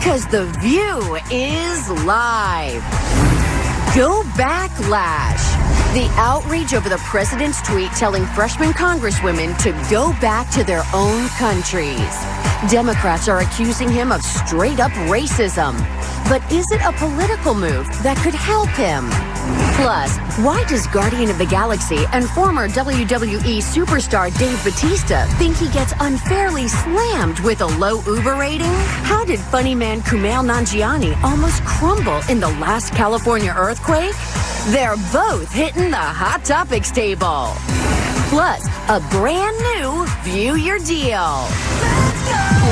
'Cause The View is live. Go Backlash. The outrage over the president's tweet telling freshman congresswomen to go back to their own countries. Democrats are accusing him of straight-up racism. But is it a political move that could help him? Plus, why does Guardian of the Galaxy and former WWE superstar Dave Bautista think he gets unfairly slammed with a low Uber rating? How did funny man Kumail Nanjiani almost crumble in the last California earthquake? They're both hitting the Hot Topics table. Plus, a brand new View Your Deal.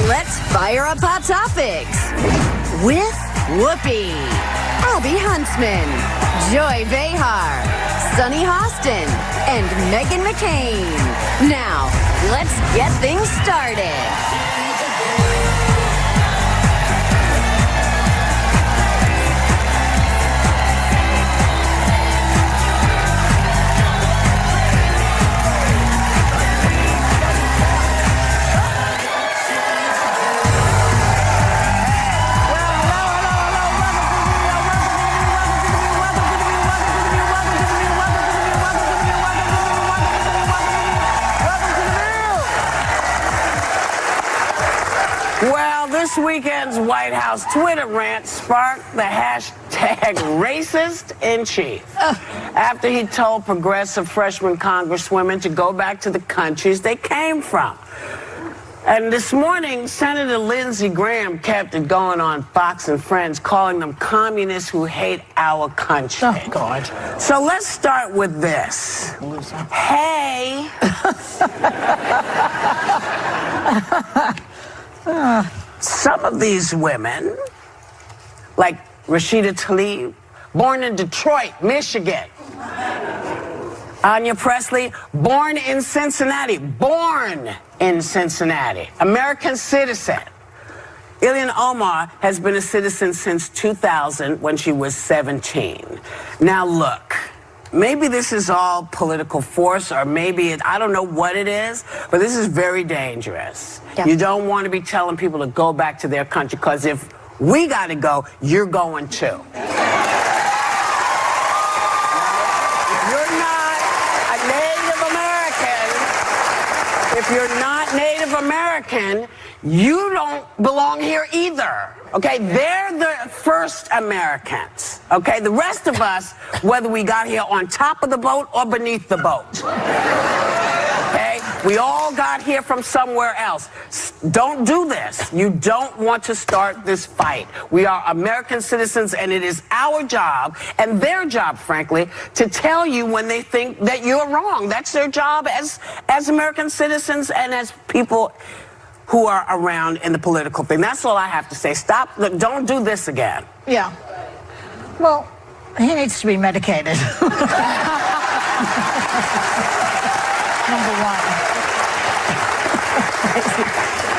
Let's fire up Hot Topics with Whoopi, Abby Huntsman, Joy Behar, Sunny Hostin, and Meghan McCain. Now, let's get things started. This weekend's White House Twitter rant sparked the hashtag racist in chief after he told progressive freshman congresswomen to go back to the countries they came from. And this morning, Senator Lindsey Graham kept it going on Fox and Friends, calling them communists who hate our country. Oh, God. So let's start with this. Hey. Some of these women, like Rashida Tlaib, born in Detroit, Michigan. Anya Presley, born in Cincinnati. American citizen. Ilhan Omar has been a citizen since 2000 when she was 17. Now look, maybe this is all political force, or maybe I don't know what it is, but this is very dangerous. Yeah. You don't want to be telling people to go back to their country, because if we got to go, you're going too. If you're not Native American, you don't belong here either. Okay, they're the first Americans. Okay, the rest of us, whether we got here on top of the boat or beneath the boat. Okay, we all got here from somewhere else. Don't do this. You don't want to start this fight. We are American citizens, and it is our job, and their job, frankly, to tell you when they think that you're wrong. That's their job as American citizens and as people who are around in the political thing. That's all I have to say. Stop. Look, don't do this again. Yeah. Well, he needs to be medicated. Number one.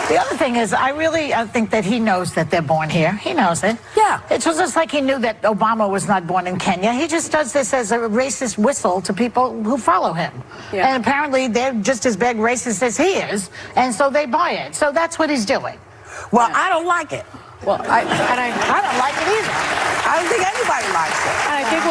The other thing is, I think that he knows that they're born here. He knows it. Yeah. It's just like he knew that Obama was not born in Kenya. He just does this as a racist whistle to people who follow him. Yeah. And apparently they're just as big racist as he is, and so they buy it. So that's what he's doing. Well, I don't like it. Well, I don't like it either. I don't think anybody likes it. And I think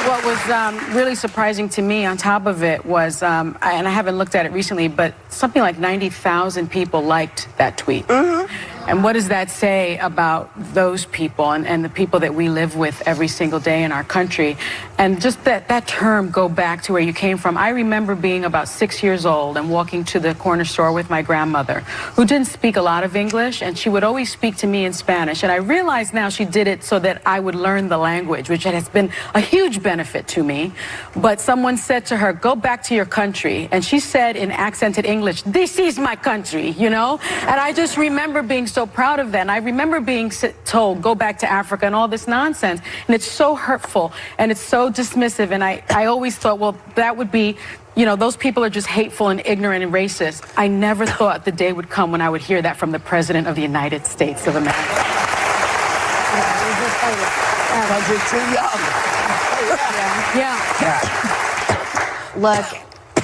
what was really surprising to me on top of it was, and I haven't looked at it recently, but something like 90,000 people liked that tweet. Mm-hmm. And what does that say about those people and the people that we live with every single day in our country? And just that term, go back to where you came from. I remember being about 6 years old and walking to the corner store with my grandmother, who didn't speak a lot of English, and she would always speak to me in Spanish. And I realize now she did it so that I would learn the language, which has been a huge benefit to me. But someone said to her, go back to your country. And she said in accented English, this is my country, you know? And I just remember being so proud of that. And I remember being told, go back to Africa and all this nonsense. And it's so hurtful and it's so dismissive. And I always thought, well, that would be, you know, those people are just hateful and ignorant and racist. I never thought the day would come when I would hear that from the President of the United States of America. Because you're too young. Yeah. Look,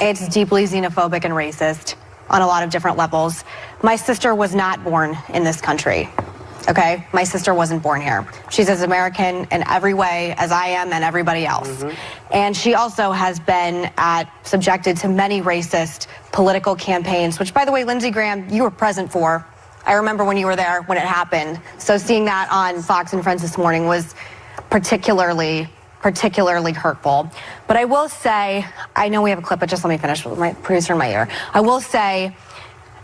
it's deeply xenophobic and racist on a lot of different levels. My sister was not born in this country. Okay, my sister wasn't born here. She's as American in every way as I am and everybody else. And she also has been subjected to many racist political campaigns, which, by the way, Lindsey Graham, you were present for. I remember when you were there when it happened. So seeing that on Fox and Friends this morning was particularly hurtful. But I will say, I know we have a clip, but just let me finish with my producer in my ear. I will say,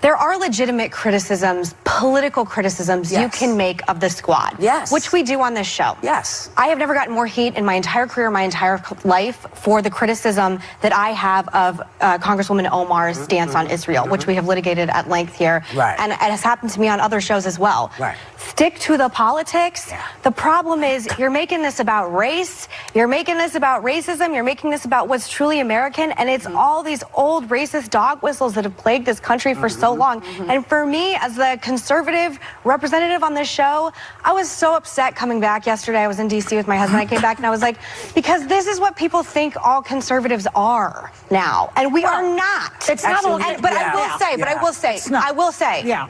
there are legitimate criticisms, political criticisms you can make of the squad. Yes. Which we do on this show. Yes. I have never gotten more heat in my entire career, my entire life, for the criticism that I have of Congresswoman Omar's stance on Israel, which we have litigated at length here. Right. And it has happened to me on other shows as well. Right. Stick to the politics. Yeah. The problem is you're making this about race, you're making this about racism, you're making this about what's truly American, and it's all these old racist dog whistles that have plagued this country for so long. And for me, as the conservative representative on this show, I was so upset coming back yesterday. I was in D.C. with my husband. I came back and I was like, because this is what people think all conservatives are now, and we are not. It's not all. But I will say, Yeah.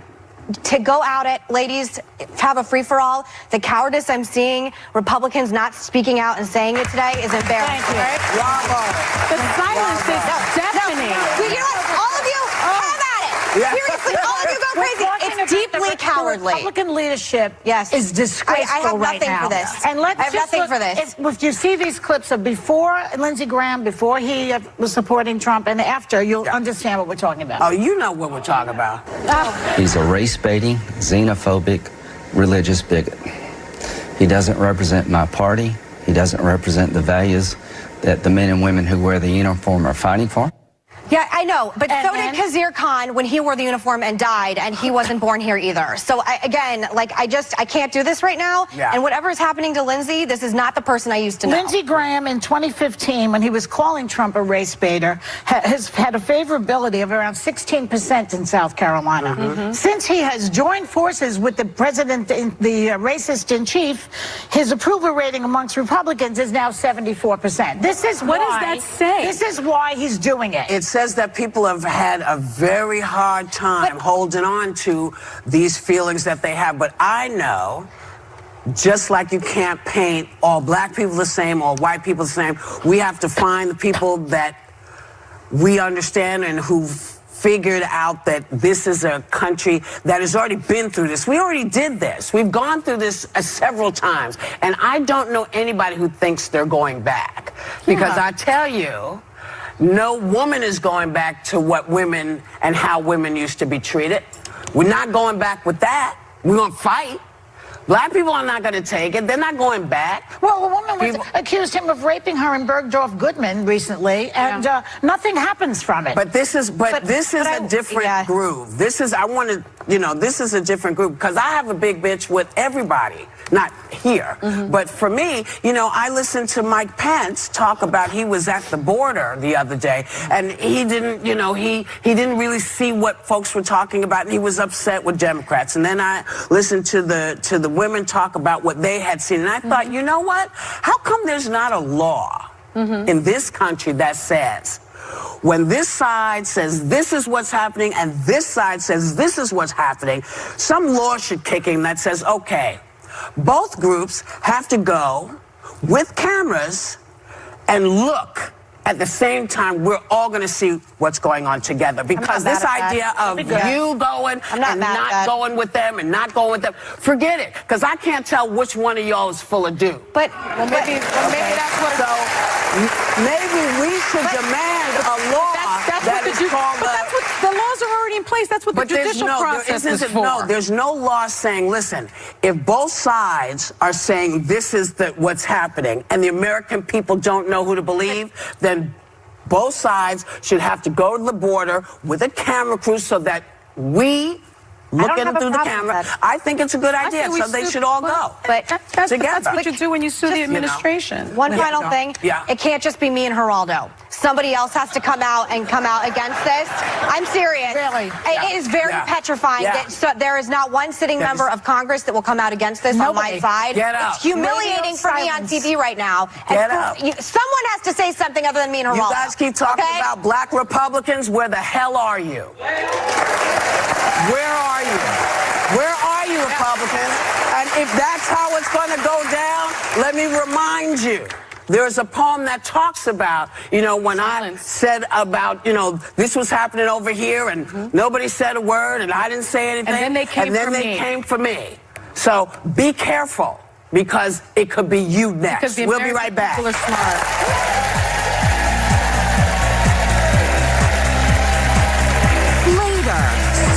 to go out at ladies, have a free-for-all, the cowardice I'm seeing, Republicans not speaking out and saying it today is embarrassing. Thank you. Bravo. The silence is deafening. You know what? All of you, have at it. Yeah. Seriously, all of you go crazy. It's deeply cowardly. Republican leadership Yes. is disgraceful I have right nothing now. for this. And let's I have just nothing look, for this. If you see these clips of before Lindsey Graham, before he was supporting Trump, and after, you'll understand what we're talking about. Oh, you know what we're talking about. He's a race-baiting, xenophobic, religious bigot. He doesn't represent my party. He doesn't represent the values that the men and women who wear the uniform are fighting for. Yeah, I know, but And so then- did Kazir Khan when he wore the uniform and died, and he wasn't born here either. So I can't do this right now. Yeah. And whatever is happening to Lindsey, this is not the person I used to know. Lindsey Graham in 2015, when he was calling Trump a race baiter, has had a favorability of around 16% in South Carolina. Since he has joined forces with the president, the racist in chief, his approval rating amongst Republicans is now 74%. This is What does why- that say? This is why he's doing it. It says that people have had a very hard time holding on to these feelings that they have. But I know, just like you can't paint all black people the same, all white people the same, we have to find the people that we understand and who've figured out that this is a country that has already been through this. We already did this. We've gone through this several times. And I don't know anybody who thinks they're going back. Because I tell you, no woman is going back to what women and how women used to be treated. We're not going back with that. We're going to fight. Black people are not going to take it. They're not going back. Well, a woman accused him of raping her in Bergdorf Goodman recently, and nothing happens from it. But this is a different groove. This is this is a different group because I have a big bitch with everybody, not here. But for me, I listened to Mike Pence talk about he was at the border the other day, and he didn't, he didn't really see what folks were talking about, and he was upset with Democrats. And then I listened to the women talk about what they had seen, and I thought, you know what? How come there's not a law in this country that says, when this side says this is what's happening and this side says this is what's happening, some law should kick in that says, okay, both groups have to go with cameras and look at the same time. We're all going to see what's going on together, because this idea of you going and not going with them and not going with them, forget it, because I can't tell which one of y'all is full of do. But maybe that's what. So maybe we should demand a law that is called. But that's what the laws are already in place. That's what the judicial process is for. No, there's no law saying, listen, if both sides are saying this is what's happening and the American people don't know who to believe, then both sides should have to go to the border with a camera crew so that we look at it through the camera. I think it's a good idea, so they should all go. But that's what you do when you sue the administration. One final thing. Yeah. It can't just be me and Geraldo. Somebody else has to come out against this. I'm serious. Really? It is very petrifying that there is not one sitting member of Congress that will come out against this on my side. Get out. It's humiliating for me on TV right now. Get out. Someone has to say something other than me and Geraldo. You guys keep talking about black Republicans. Where the hell are you? Where are you? Where are you Republicans. And if that's how it's going to go down, let me remind you. There's a poem that talks about, when I said about, this was happening over here and nobody said a word and I didn't say anything. And then they came for me. So be careful because it could be you next. We'll be right back. People are smart.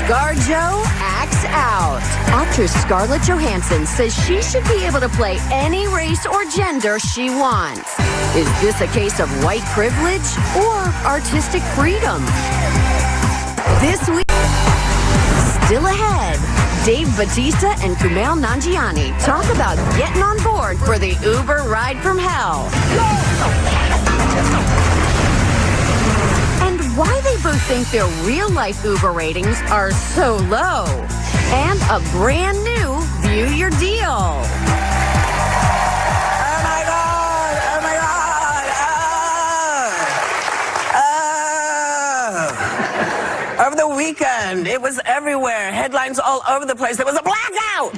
ScarJo acts out. Actress Scarlett Johansson says she should be able to play any race or gender she wants. Is this a case of white privilege or artistic freedom? This week, still ahead, Dave Bautista and Kumail Nanjiani talk about getting on board for the Uber ride from hell. Why they both think their real-life Uber ratings are so low. And a brand new View Your Deal. Oh, my God. Oh, my God. Over the weekend, it was everywhere. Headlines all over the place. There was a blackout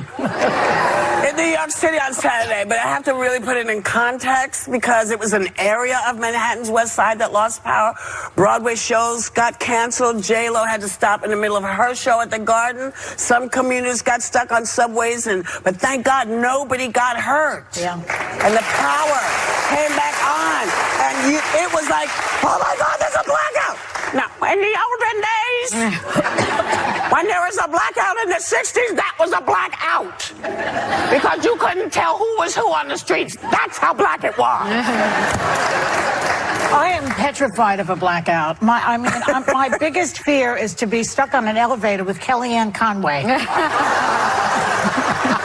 in New York City on Saturday. But I have to really put it in context because it was an area of Manhattan's West Side that lost power. Broadway shows got canceled. J-Lo had to stop in the middle of her show at the Garden. Some commuters got stuck on subways, but thank God nobody got hurt. Yeah. And the power came back on. And it was like, oh my God, there's a blackout. Now, in the olden days, when there was a blackout in the 60s, that was a blackout. Because you couldn't tell who was who on the streets. That's how black it was. I am petrified of a blackout. My biggest fear is to be stuck on an elevator with Kellyanne Conway.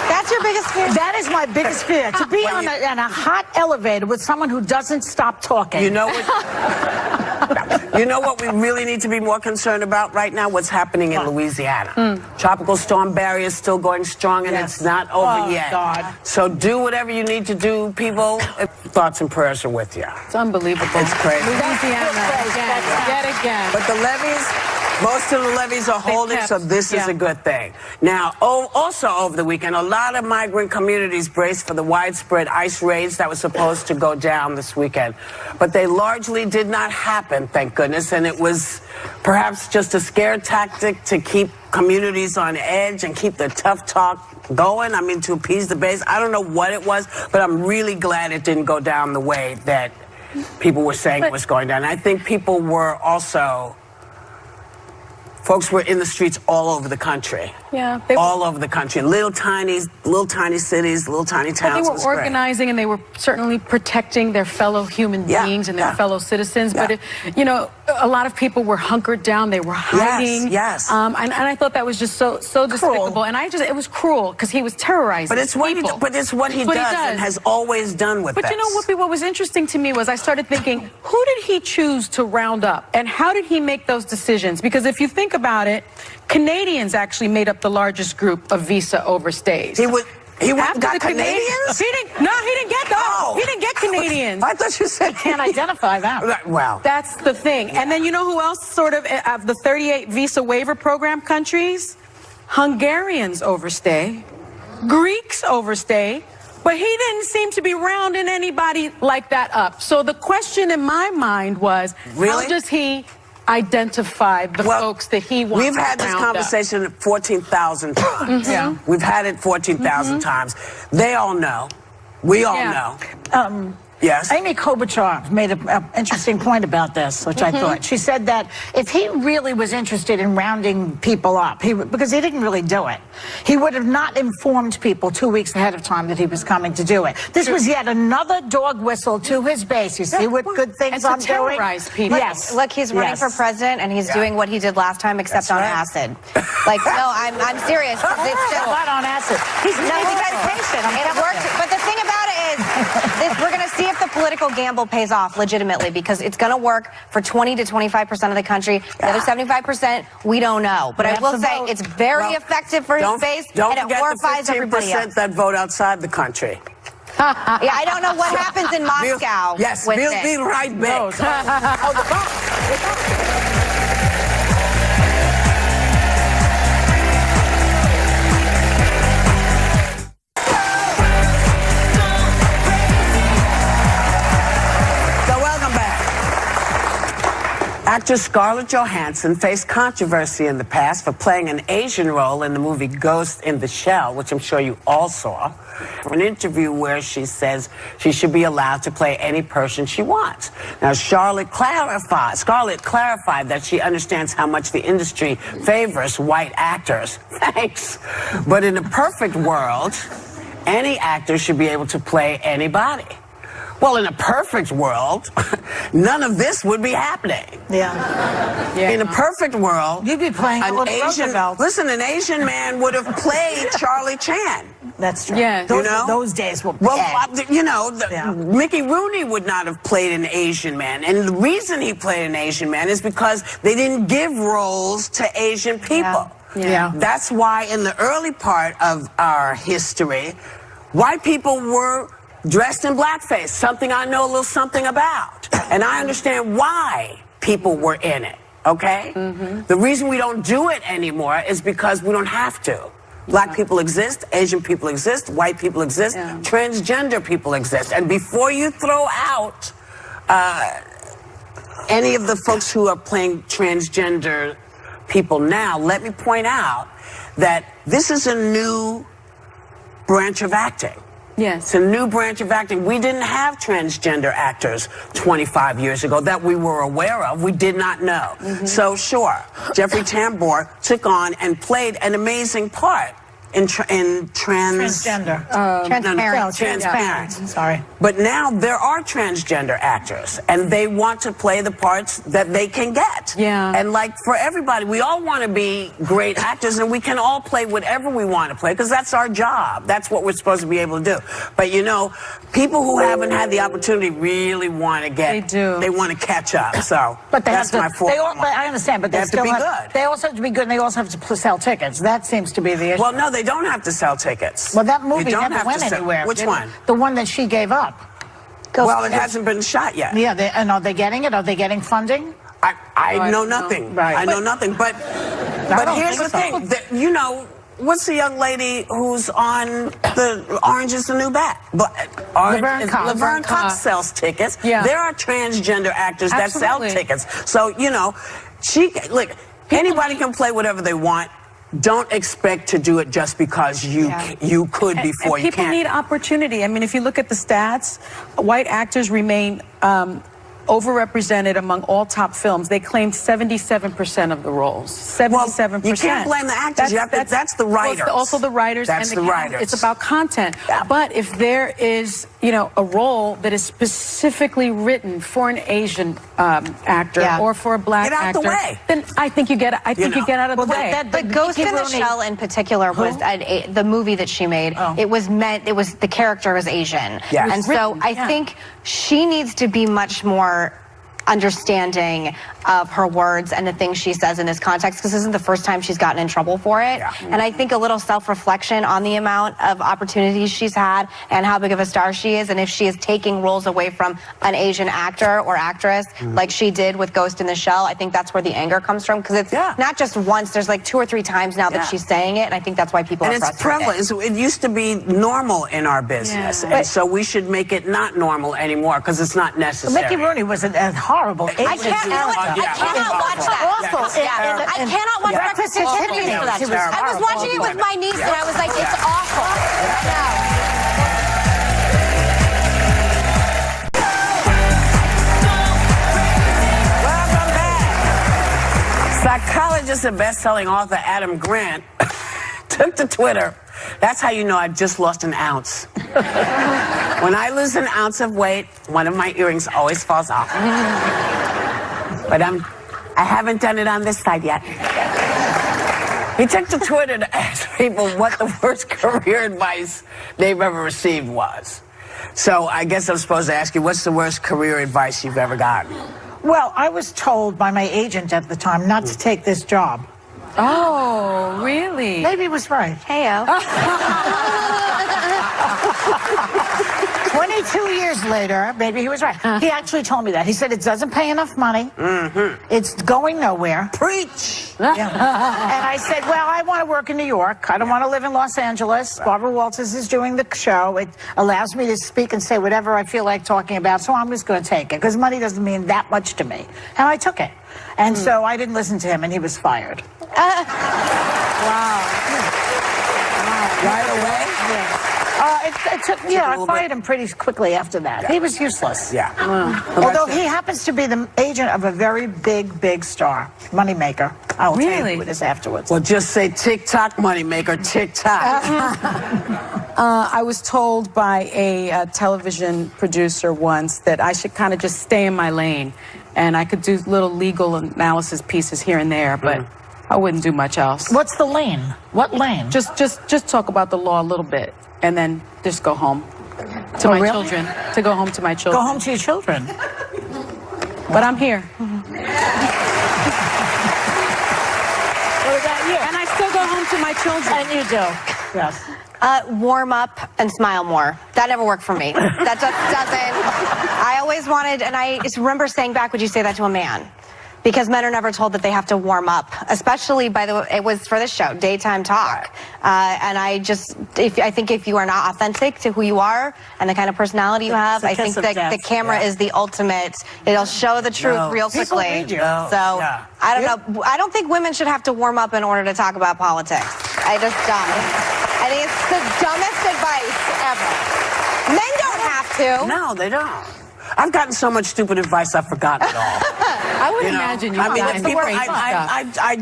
That's your biggest fear? That is my biggest fear. To be on a hot elevator with someone who doesn't stop talking. You know what we really need to be more concerned about right now? What's happening in Louisiana. Tropical Storm Barry is still going strong, and it's not over yet. God. So do whatever you need to do, people. Thoughts and prayers are with you. It's unbelievable. It's crazy. Louisiana, yet again. But the levees, most of the levees are holding, so this is a good thing. Now, also over the weekend, a lot of migrant communities braced for the widespread ICE raids that was supposed to go down this weekend. But they largely did not happen, thank goodness, and it was perhaps just a scare tactic to keep communities on edge and keep the tough talk going, to appease the base. I don't know what it was, but I'm really glad it didn't go down the way that people were saying it was going down. I think people were also... Folks were in the streets all over the country. Yeah. All over the country. Little tiny cities, little tiny towns. They were organizing and they were certainly protecting their fellow human beings and their fellow citizens. But, a lot of people were hunkered down. They were hiding. Yes. And I thought that was just so despicable. And it was cruel because he was terrorizing But it's what he does and has always done with this. But Whoopi, what was interesting to me was I started thinking, who did he choose to round up? And how did he make those decisions? Because if you think about it, Canadians actually made up the largest group of visa overstays. He got Canadians? He didn't get those. He didn't get Canadians. I thought you said can't identify that. Well, that's the thing. And then you know who else of the 38 visa waiver program countries? Hungarians overstay, Greeks overstay, but he didn't seem to be rounding anybody like that up. So the question in my mind was, how does he identify the folks that he wants? We've had this conversation 14,000 times. We've had it 14,000 times. They all know. We all know. Yes. Amy Klobuchar made an interesting point about this, which I thought. She said that if he really was interested in rounding people up, because he didn't really do it, he would have not informed people 2 weeks ahead of time that he was coming to do it. This was yet another dog whistle to his base. You see what good things I'm doing? Terrorize people. Yes. Look, he's running for president, and he's doing what he did last time, except on acid. Like, no, I'm serious. It's just not on acid. He's medication. It worked. But the thing about it is, we're going to see if the political gamble pays off legitimately, because it's going to work for 20 to 25% of the country. The other 75%, we don't know. But I will say it's very effective for his base, and it horrifies everybody else. Don't forget the 15% that vote outside the country. I don't know what happens in Moscow. We'll be right back. Actress Scarlett Johansson faced controversy in the past for playing an Asian role in the movie Ghost in the Shell, which I'm sure you all saw. An interview where she says she should be allowed to play any person she wants. Now, Scarlett clarified that she understands how much the industry favors white actors. Thanks. But in a perfect world, any actor should be able to play anybody. Well, in a perfect world, none of this would be happening. Yeah. In a perfect world, you'd be playing an Asian man would have played Charlie Chan. That's true. Yeah. Those days were Mickey Rooney would not have played an Asian man. And the reason he played an Asian man is because they didn't give roles to Asian people. Yeah. That's why in the early part of our history, white people were dressed in blackface, something I know a little something about. And I understand why people were in it, okay? The reason we don't do it anymore is because we don't have to. Black people exist, Asian people exist, white people exist, transgender people exist. And before you throw out any of the folks who are playing transgender people now, let me point out that this is a new branch of acting. Yes. It's a new branch of acting. We didn't have transgender actors 25 years ago that we were aware of. We did not know. So sure, Jeffrey Tambor took on and played an amazing part in transgender. Transparent. Sorry. But now there are transgender actors, and they want to play the parts that they can get. Yeah. And like for everybody, we all want to be great actors, and we can all play whatever we want to play, because that's our job. That's what we're supposed to be able to do. But you know, people who haven't had the opportunity really want to get. They do. They want to catch up. So But they that's have my to. fault. I understand, but they have to still be have, good. They also have to be good, and they also have to sell tickets. That seems to be the issue. Well, no, they don't have to sell tickets. Well, that They movie don't never have went to sell- anywhere. Which one? The one that she gave up. Well, it hasn't been shot yet. Yeah, and are they getting it? Are they getting funding? I know nothing. Right. I know nothing. But don't here's the think so. thing. You know, what's the young lady who's on the Orange is the New Black? Laverne Cox. Laverne Cox sells tickets. Yeah. There are transgender actors that sell Absolutely. tickets. So, you know, anybody can play whatever they want. Don't expect to do it just because you could before and you people can't. need opportunity. I mean, if you look at the stats, white actors remain overrepresented among all top films. They claimed 77% of the roles. 77%. Well, you can't blame the actors. That's the writers. Well, also the writers. That's and the writers. It's about content. Yeah. But if there is, a role that is specifically written for an Asian actor or for a black Get out actor, the way. then I think you get out of the way. But Ghost in the Shell in particular was the movie that she made. It was the character was Asian. Yes. And so I think she needs to be much more understanding of her words and the things she says in this context, because this isn't the first time she's gotten in trouble for it. Yeah. And I think a little self-reflection on the amount of opportunities she's had and how big of a star she is, and if she is taking roles away from an Asian actor or actress like she did with Ghost in the Shell, I think that's where the anger comes from, because it's not just once, there's like 2 or 3 times now that she's saying it, and I think that's why people are frustrated. It's prevalent. It used to be normal in our business, and so we should make it not normal anymore, because it's not necessary. Mickey Rooney was a horrible Asian I cannot watch that. Awful. I cannot watch Breakfast at Tiffany's for that. I was watching it with my niece, and I was like, it's awful. Welcome back. Psychologist and best-selling author Adam Grant took to Twitter. That's how you know I've just lost an ounce. When I lose an ounce of weight, one of my earrings always falls off. But I haven't done it on this side yet. He took to Twitter to ask people what the worst career advice they've ever received was. So I guess I'm supposed to ask you, what's the worst career advice you've ever gotten? Well, I was told by my agent at the time not to take this job. Oh, really? Maybe he was right. Heyo. 22 years later, maybe he was right. He actually told me that. He said it doesn't pay enough money. It's going nowhere. Preach. Yeah. And I said, well, I want to work in New York. I don't want to live in Los Angeles. Barbara Walters is doing the show. It allows me to speak and say whatever I feel like talking about, so I'm just going to take it, because money doesn't mean that much to me. And I took it. And so I didn't listen to him, and he was fired. Wow. Right away? It took, I fired him pretty quickly after that. Yeah. He was useless. Yeah. Although he happens to be the agent of a very big star, moneymaker. I will tell you who it is afterwards. Well, just say TikTok moneymaker, TikTok. I was told by a television producer once that I should kind of just stay in my lane, and I could do little legal analysis pieces here and there, but I wouldn't do much else. What's the lane? What lane? Just talk about the law a little bit, and then just go home to my children. To go home to my children. Go home to your children. But I'm here. What about you? And I still go home to my children. And you do. Yes. Warm up and smile more. That never worked for me. That just doesn't. I always wanted, and I just remember saying back, would you say that to a man? Because men are never told that they have to warm up, especially, by the way, it was for this show, Daytime Talk. And I think if you are not authentic to who you are and the kind of personality you have, I think that the camera is the ultimate. It'll show the truth real quickly. Read you. So, I don't know. I don't think women should have to warm up in order to talk about politics. I just don't. I think it's the dumbest advice ever. Men don't have to. No, they don't. I've gotten so much stupid advice, I've forgotten it all. I would imagine you. I mean, people, I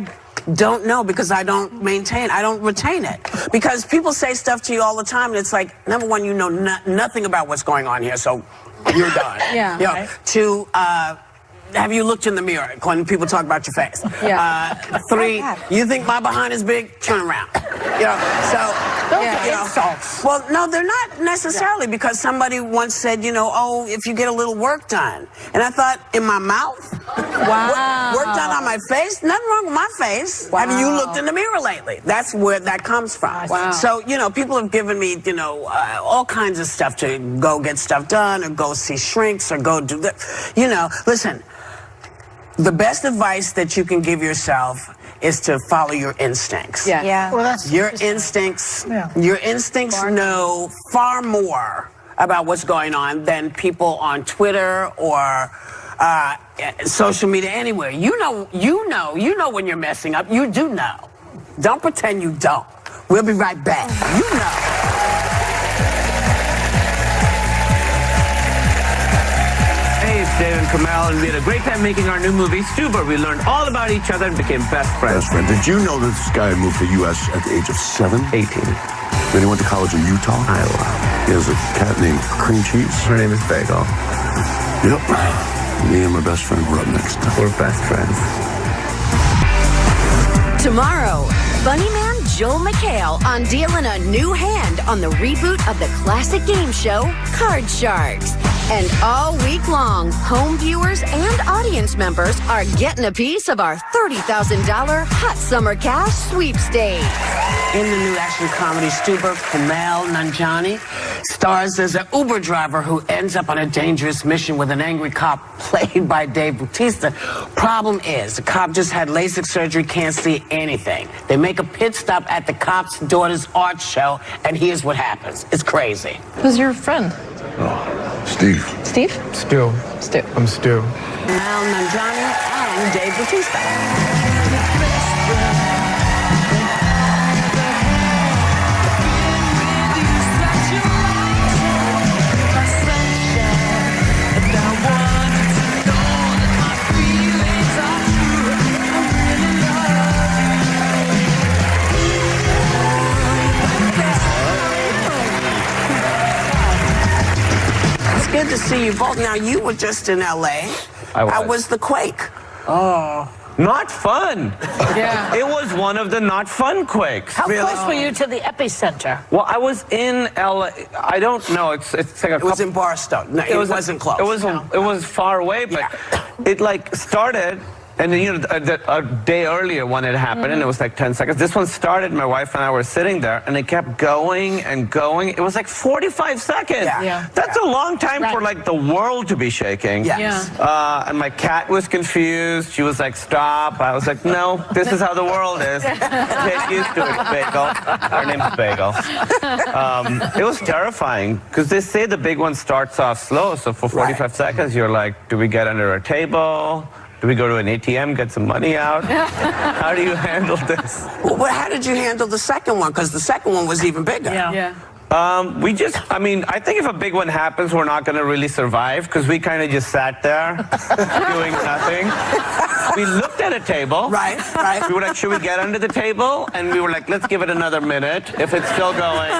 don't know, because I don't retain it. Because people say stuff to you all the time, and it's like, number one, you know nothing about what's going on here, so you're done. Yeah. You know, to, have you looked in the mirror when people talk about your face? Yeah. 3, you think my behind is big? Turn around. You know, so... insults. Well, no, they're not necessarily, because somebody once said, you know, oh, if you get a little work done. And I thought, in my mouth? Wow. Work done on my face? Nothing wrong with my face. Wow. Have you looked in the mirror lately? That's where that comes from. Wow. So, you know, people have given me, you know, all kinds of stuff to go get stuff done, or go see shrinks, or go do that. You know, listen, the best advice that you can give yourself is to follow your instincts. Yeah. Well, that's Your instincts, Yeah. your instincts know far more about what's going on than people on Twitter or social media, anywhere. You know when you're messing up. You do know. Don't pretend you don't. We'll be right back. You know. Hey, it's Dave and Kamel, and we had a great time making our new movie, Stuber. We learned all about each other and became best friends. Best friend. Did you know that this guy moved to the U.S. at the age of 7? 18. Then he went to college in Utah. Iowa. He has a cat named Cream Cheese. Her name is Bagel. Yep. Me and my best friend were up next. We're best friends. Tomorrow, funny man Joel McHale on dealing a new hand on the reboot of the classic game show, Card Sharks. And all week long, home viewers and audience members are getting a piece of our $30,000 Hot Summer Cash sweepstakes. In the new action comedy Stuber, Kumail Nanjiani stars as an Uber driver who ends up on a dangerous mission with an angry cop played by Dave Bautista. Problem is, the cop just had LASIK surgery, can't see anything. They make a pit stop at the cop's daughter's art show, and here's what happens. It's crazy. Who's your friend? Steve. Steve? Stu. Stu. I'm Stu. Kumail Nanjiani and Dave Bautista. Good to see you both. Now, you were just in L.A. How was the quake? Oh. Not fun. Yeah. It was one of the not fun quakes. How close were you to the epicenter? Well, I was in LA. I don't know. It's like a. It was in Barstow. No, it wasn't close. It was far away, but it like started, And then, you know, a day earlier one had happened, and it was like 10 seconds. This one started, my wife and I were sitting there, and it kept going and going. It was like 45 seconds. Yeah. That's a long time for like the world to be shaking. Yes. And my cat was confused. She was like, stop. I was like, no, this is how the world is. Get used to it, Bagel. Her name's Bagel. It was terrifying, because they say the big one starts off slow, so for 45 seconds, you're like, do we get under a table? Do we go to an ATM, get some money out? How do you handle this? Well, how did you handle the second one? Because the second one was even bigger. Yeah. I mean, I think if a big one happens, we're not going to really survive, because we kind of just sat there doing nothing. We looked at a table. Right. We were like, should we get under the table? And we were like, let's give it another minute. If it's still going,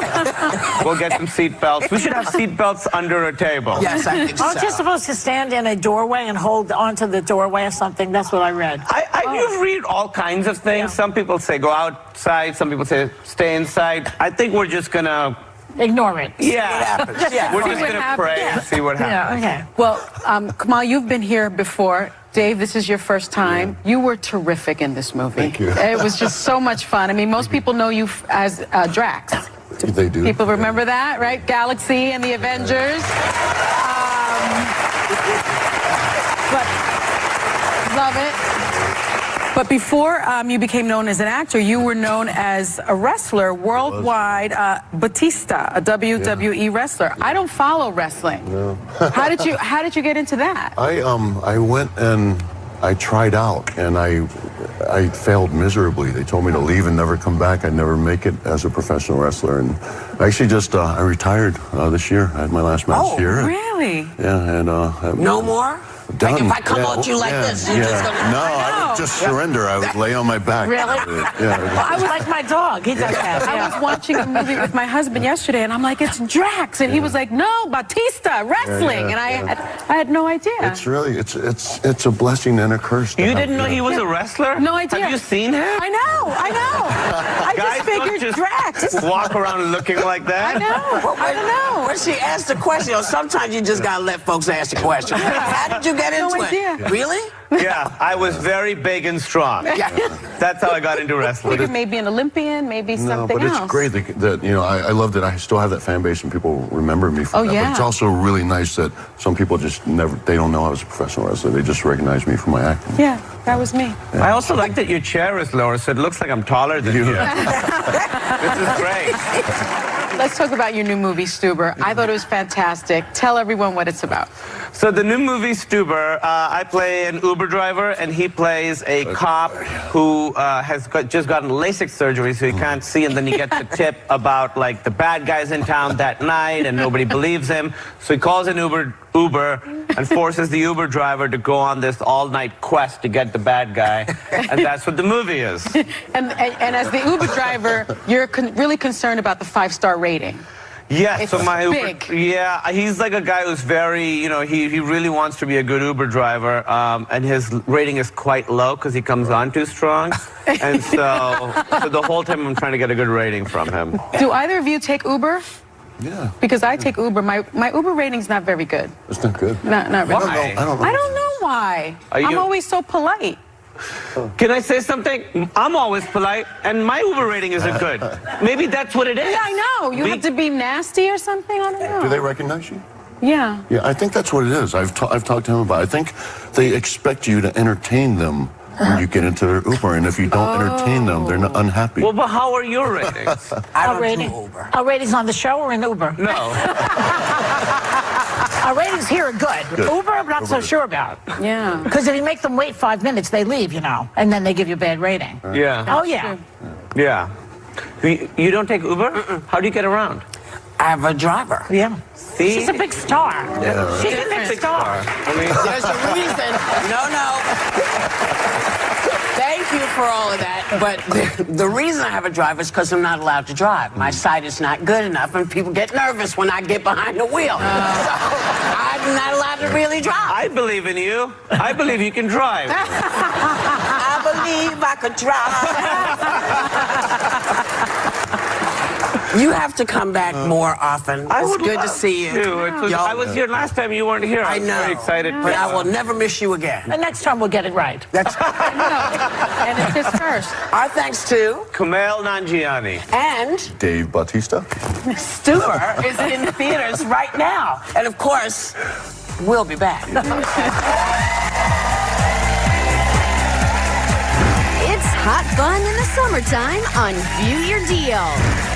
we'll get some seat belts. We should have seat belts under a table. Yes, I think so. Aren't you supposed to stand in a doorway and hold onto the doorway or something? That's what I read. You read all kinds of things. Some people say go outside. Some people say stay inside. I think we're just going to... Ignore it. Yeah. What happens? Yeah. We're just going to pray and see what happens. Yeah, okay. Well, Kamal, you've been here before. Dave, this is your first time. You were terrific in this movie. Thank you. It was just so much fun. I mean, most people know you as Drax. They do. People remember that, right? Galaxy and the Avengers. But love it. But before you became known as an actor, you were known as a wrestler worldwide, Batista, a WWE wrestler. I don't follow wrestling. No. How did you get into that? I went and I tried out, and I failed miserably. They told me to leave and never come back. I'd never make it as a professional wrestler. And I actually just I retired this year. I had my last match here. Really? Yeah, and No more? done. Like if I come at you like this, you're just gonna... No, I would just surrender. I would lay on my back. Really? Yeah. Well, I was like my dog. He does that. I was watching a movie with my husband yesterday, and I'm like, it's Drax, and he was like, no, Batista, wrestling, and I had no idea. It's really, it's a blessing and a curse. You didn't know he was a wrestler? No idea. Have you seen him? I know. I Guys just figured don't Drax. walk around looking like that. I know. When she asked the question, you know, sometimes you just gotta let folks ask the question. How did you get into No idea. it? Really? Yeah, I was very big and strong. That's how I got into wrestling. Figured maybe an Olympian, maybe something but else. it's great that you know, I love that I still have that fan base and people remember me for that. yeah. But it's also really nice that some people just they don't know I was a professional wrestler. They just recognize me for my acting. Yeah, that was me. I also like that your chair is lower, so it looks like I'm taller than you. This is great. Let's talk about your new movie, Stuber. I thought it was fantastic. Tell everyone what it's about. So the new movie, Stuber, I play an Uber driver, and he plays a cop who has just gotten LASIK surgery, so he can't see, and then he gets a tip about, like, the bad guys in town that night, and nobody believes him. So he calls an Uber and forces the Uber driver to go on this all-night quest to get the bad guy, and that's what the movie is. And as the Uber driver, you're really concerned about the 5-star rating. Yeah, It's so my Uber, big. yeah, he's like a guy who's very, you know, he really wants to be a good Uber driver, and his rating is quite low because he comes on too strong, and so the whole time I'm trying to get a good rating from him. Do either of you take Uber? Yeah. Because I take Uber. My Uber rating's not very good. It's not good. Not really. Why? I don't know. I don't know why. I'm always so polite. Can I say something? I'm always polite, and my Uber rating isn't good. Maybe that's what it is. Yeah, I know. You have to be nasty or something? I don't know. Do they recognize you? Yeah. Yeah, I think that's what it is. I've talked to him about it. I think they expect you to entertain them when you get into their Uber, and if you don't entertain them, they're not unhappy. Well, but how are your ratings? I Our don't rating, do Uber. our ratings on the show or in Uber? No. Our ratings here are good. Uber, I'm not so sure about. Yeah. Because if you make them wait 5 minutes, they leave, you know, and then they give you a bad rating. Yeah. Oh, yeah. Yeah. You don't take Uber? How do you get around? I have a driver. Yeah. See? She's a big star. Yeah. She's a big star. I mean, There's a reason. No. Thank you for all of that. But the reason I have a driver is because I'm not allowed to drive. My sight is not good enough, and people get nervous when I get behind the wheel. So I'm not allowed to really drive. I believe in you. I believe you can drive. I believe I could drive. You have to come back more often. It's good to see you. I was here last time. You weren't here. I know. Very excited. But I will never miss you again. And next time we'll get it right. That's And it's his first. our thanks to Kumail Nanjiani. and Dave Bautista. Stuber is in the theaters right now. And of course, we'll be back. It's hot fun in the summertime on View Your Deal.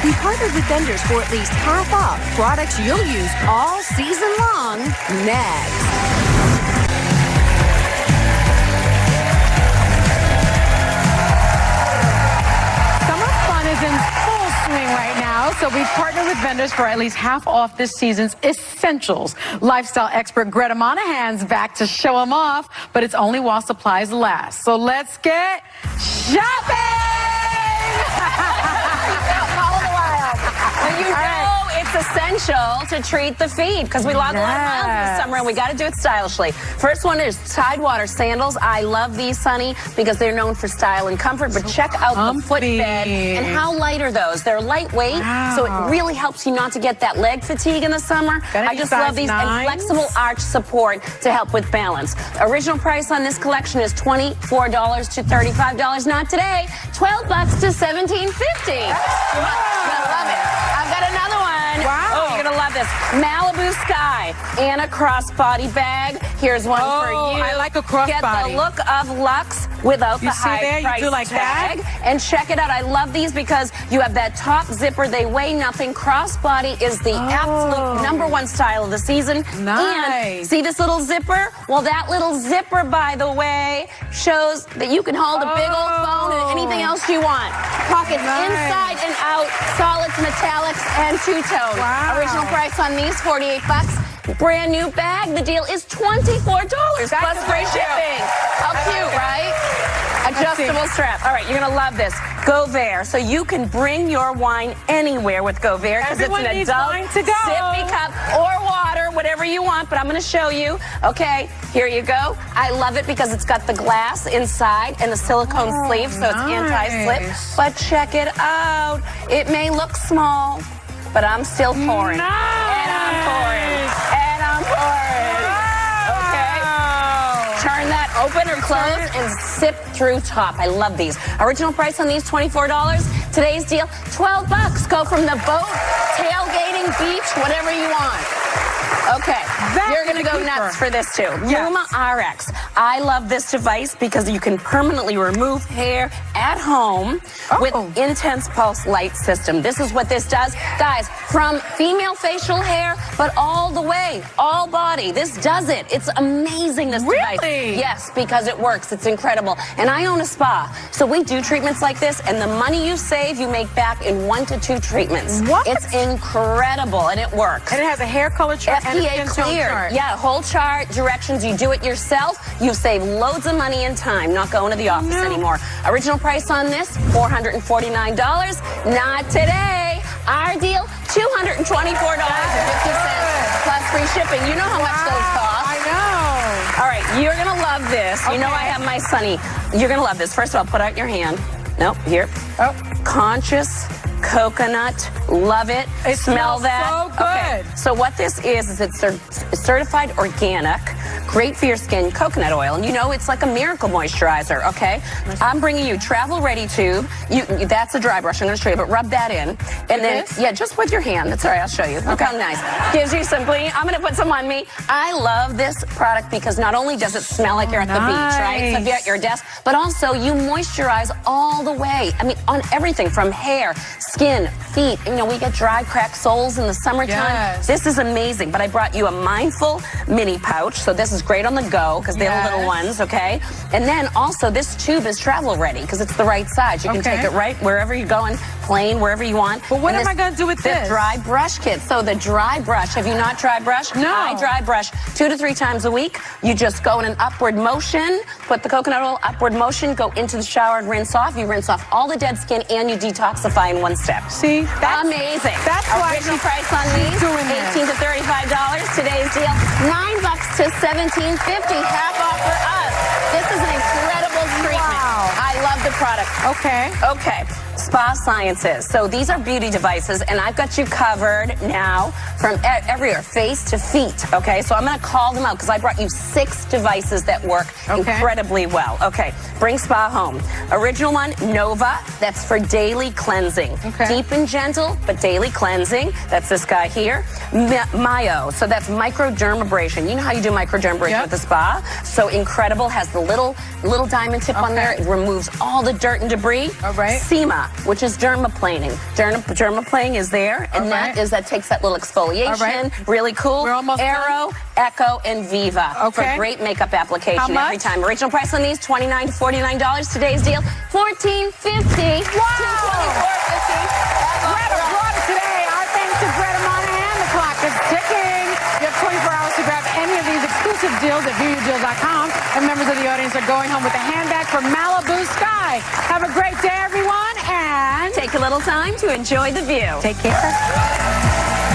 We partnered with vendors for at least half off products you'll use all season long. Next. Summer fun is in full swing right now, so we've partnered with vendors for at least half off this season's essentials. Lifestyle expert Greta Monahan's back to show them off, but it's only while supplies last. So let's get shopping! Follow the wild. Well, you know it's essential to treat the feet because we lost a lot of miles this summer and we got to do it stylishly. First one is Tidewater sandals. I love these, Sunny, because they're known for style and comfort, but check out the footbed and how light are those. They're lightweight, so it really helps you not to get that leg fatigue in the summer. I just love these and flexible arch support to help with balance. Original price on this collection is $24 to $35. Not today, $12 to $17.50. You're gonna love it. I've got another one. Wow. Oh, you're gonna love this. Malibu Sky and a crossbody bag. Here's one for you. I like a crossbody. Get the look of luxe without the see high there? You price do like tag. that? And check it out. I love these because you have that top zipper. They weigh nothing. Crossbody is the absolute #1 style of the season. Nice. And see this little zipper? Well, that little zipper, by the way, shows that you can hold a big old phone and anything else you want. Pockets inside and out, solids, metallics, and two-tone. Original price on these, $48. Brand new bag. The deal is $24 plus free shipping. How cute, right? Adjustable strap. All right, you're gonna love this. Govair, so you can bring your wine anywhere with Govair because it's an adult sippy cup or water, whatever you want. But I'm gonna show you. Okay, here you go. I love it because it's got the glass inside and the silicone sleeve, so it's anti-slip. But check it out. It may look small, but I'm still pouring. And I'm pouring. And I'm pouring. Okay. Turn that open or close and sip through top. I love these. Original price on these, $24. Today's deal, $12. Go from the boat, tailgating, beach, whatever you want. Okay, you're going to go nuts for this too. Luma RX. I love this device because you can permanently remove hair at home with intense pulse light system. This is what this does. Guys, from female facial hair, but all the way, all body. This does it. It's amazing, this device. Yes, because it works. It's incredible. And I own a spa, so we do treatments like this, and the money you save, you make back in 1 to 2 treatments. It's incredible, and it works. And it has a hair color chart and a skin tone chart. Yeah, whole chart, directions. You do it yourself. You save loads of money and time, not going to the office anymore. Original price on this, $449. Not today. Our deal, $224.50 plus free shipping. You know how much those cost. I know. All right, you're going to love this. You know I have my Sunny. You're going to love this. First of all, put out your hand. Nope, here. Conscious coconut. Love it. Smell that. So good. Okay. So what this is it's certified organic, great for your skin, coconut oil. And you know, it's like a miracle moisturizer, okay? I'm bringing you Travel Ready Tube. That's a dry brush. I'm going to show you, but rub that in. And then, yeah, just with your hand. That's all right. I'll show you. Look how nice. Gives you some bling. I'm going to put some on me. I love this product because not only does it smell like you're at the beach, right? So if you're at your desk, but also you moisturize all the way. I mean, on everything from hair, skin, feet. You know, we get dry, cracked soles in the summertime. This is amazing. But I brought you a Mindful mini pouch. So this is great on the go because they're the little ones, okay? And then also this tube is travel ready because it's the right size. You can take it right wherever you're going, plane, wherever you want. But what am I going to do with this? The dry brush kit. So the dry brush, have you not dry brushed? No. I dry brush 2 to 3 times a week. You just go in an upward motion, put the coconut oil, upward motion, go into the shower and rinse off. You rinse off all the dead skin and you detoxify in 1 step. See? That's amazing. That's why original price on these, $18 to $35. Today's deal, $9 to $17.50. Half off for us. This is an incredible treatment. I love the product. Okay. Okay. Spa Sciences. So these are beauty devices, and I've got you covered now from everywhere, face to feet, okay? So I'm going to call them out because I brought you 6 devices that work incredibly well. Okay, bring spa home. Original one, Nova. That's for daily cleansing. Deep and gentle, but daily cleansing. That's this guy here. Myo. So that's microdermabrasion. You know how you do microdermabrasion at the spa? So incredible. Has the little diamond tip on there. It removes all the dirt and debris. All right. SEMA, which is dermaplaning. Dermaplaning is there, and that takes that little exfoliation. Really cool. We're almost Aero, Echo, and Viva for great makeup application every time. Original price on these $29 to $49. Today's deal $14.50. Wow. Greta brought it today. Our thanks to Greta Monahan. The clock is ticking. You have 24 hours to grab any of these exclusive deals at ViewYourDeals.com. And members of the audience are going home with a handbag from Malibu Sky. Have a great day, everyone, and take a little time to enjoy the view. Take care.